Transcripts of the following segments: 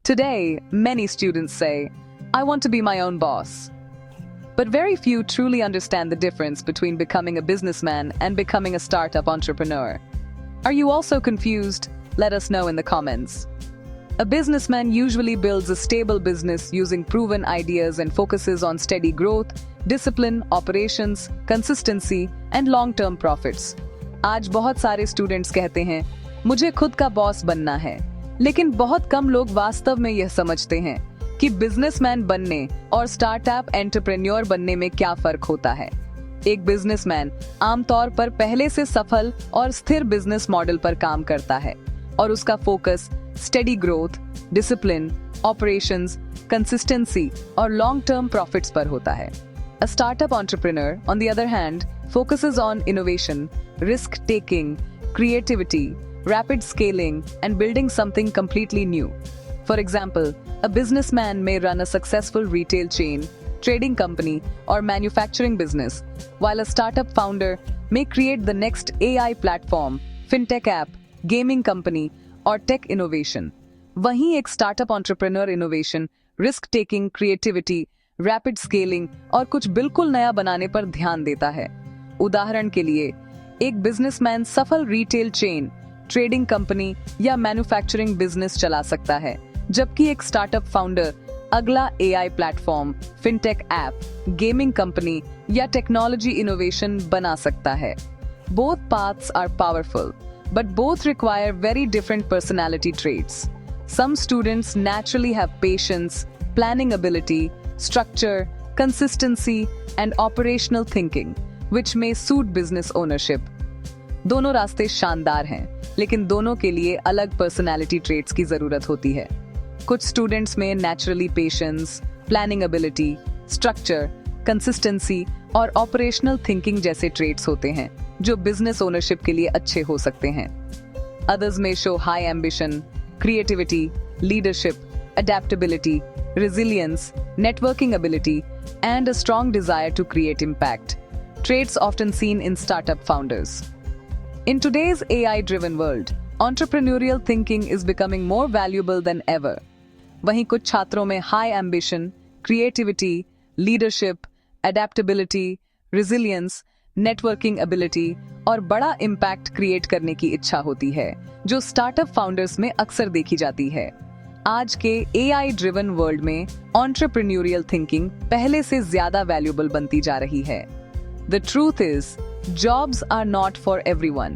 Today, many students say, I want to be my own boss. But very few truly understand the difference between becoming a businessman and becoming a startup entrepreneur. Are you also confused? Let us know in the comments. A businessman usually builds a stable business using proven ideas and focuses on steady growth, discipline, operations, consistency, and long-term profits. आज बहुत सारे students कहते हैं, मुझे खुद का boss बनना है, लेकिन बहुत कम लोग वास्तव में यह समझते हैं कि बिजनेसमैन बनने और स्टार्टअप एंटरप्रेन्योर बनने में क्या फर्क होता है। एक बिजनेसमैन आमतौर पर पहले से सफल और स्थिर बिजनेस मॉडल पर काम करता है और उसका focus steady growth, discipline, operations, consistency और लॉन्ग टर्म प्रॉफिट्स पर होता है। A startup entrepreneur, on the other hand, focuses on innovation, risk taking, creativity, rapid scaling, and building something completely new. For example, a businessman may run a successful retail chain, trading company, or manufacturing business, while a startup founder may create the next AI platform, fintech app, gaming company, or tech innovation. वहीं एक startup entrepreneur innovation, risk taking, creativity, rapid scaling और कुछ बिल्कुल नया बनाने पर ध्यान देता है। उदाहरण के लिए, एक बिजनेसमैन सफल रिटेल चेन, ट्रेडिंग कंपनी या मैन्युफैक्चरिंग बिजनेस चला सकता है, जबकि एक स्टार्टअप फाउंडर अगला AI platform, fintech app, gaming company या टेक्नोलॉजी इनोवेशन बना सकता है। Both paths are powerful, but both require very different personality traits. Some students naturally have patience, planning ability, structure, consistency, and operational thinking, which may suit business ownership. दोनों रास्ते शानदार हैं, लेकिन दोनों के लिए अलग पर्सनालिटी ट्रेट्स की जरूरत होती है। कुछ स्टूडेंट्स में naturally patience, planning ability, structure, consistency और ऑपरेशनल थिंकिंग जैसे ट्रेट्स होते हैं, जो बिजनेस ओनरशिप के लिए अच्छे हो सकते हैं। Others may show high ambition, creativity, leadership, adaptability, resilience, networking ability, and a strong desire to create impact. Traits often seen in startup founders. In today's AI-driven world, entrepreneurial thinking is becoming more valuable than ever. वहीं कुछ छात्रों में high ambition, creativity, leadership, adaptability, resilience, networking ability और बड़ा impact create करने की इच्छा होती है, जो startup founders में अक्सर देखी जाती है। आज के AI ड्रिवन वर्ल्ड में एंटरप्रेन्योरियल थिंकिंग पहले से ज्यादा वैल्यूएबल बनती जा रही है। The truth is, jobs are not for everyone.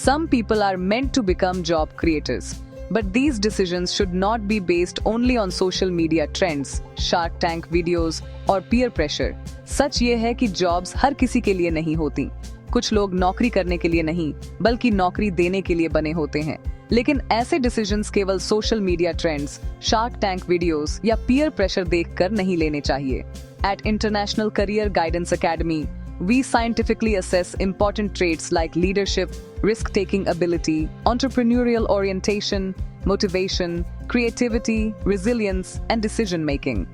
Some people are meant to become job creators, but these decisions should not be based only on social media trends, Shark Tank videos और peer pressure. सच ये है कि jobs हर किसी के लिए नहीं होती। कुछ लोग नौकरी करने के लिए नहीं, बल्कि नौकरी देने के लिए बने होते हैं। लेकिन ऐसे डिसीजंस केवल social media trends, shark tank videos या पीयर प्रेशर देखकर नहीं लेने चाहिए। At International Career Guidance Academy, we scientifically assess important traits like leadership, risk-taking ability, entrepreneurial orientation, motivation, creativity, resilience, and decision-making.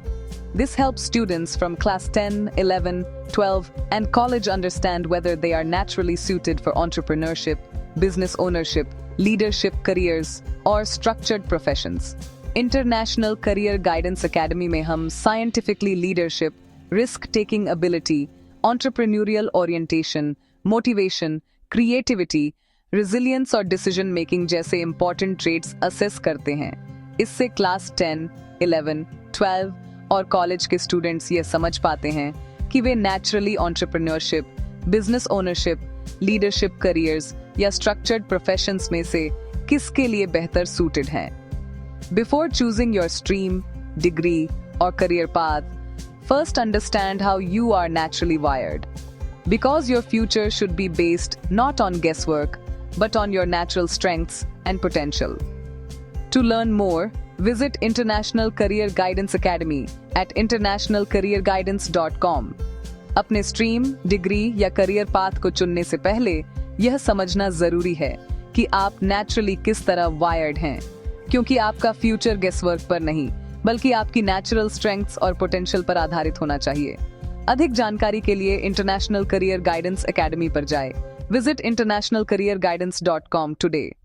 This helps students from class 10, 11, 12, and college understand whether they are naturally suited for entrepreneurship, business ownership, leadership careers or structured professions. International Career Guidance Academy में हम scientifically leadership, risk-taking ability, entrepreneurial orientation, motivation, creativity, resilience और decision-making जैसे important traits assess करते हैं। इससे class 10, 11, 12 और college के students ये समझ पाते हैं कि वे naturally entrepreneurship, business ownership, leadership careers या structured professions में से किसके लिए बेहतर suited हैं। Before choosing your stream, degree or career path, first understand how you are naturally wired. Because your future should be based not on guesswork, but on your natural strengths and potential. To learn more, visit International Career Guidance Academy at internationalcareerguidance.com. अपने stream, degree या career path को चुनने से पहले यह समझना जरूरी है कि आप नेचुरली किस तरह वायर्ड हैं, क्योंकि आपका फ्यूचर गेसवर्क पर नहीं, बल्कि आपकी नेचुरल स्ट्रेंथ्स और पोटेंशियल पर आधारित होना चाहिए। अधिक जानकारी के लिए इंटरनेशनल करियर गाइडेंस एकेडमी पर जाएं। Visit internationalcareerguidance.com today.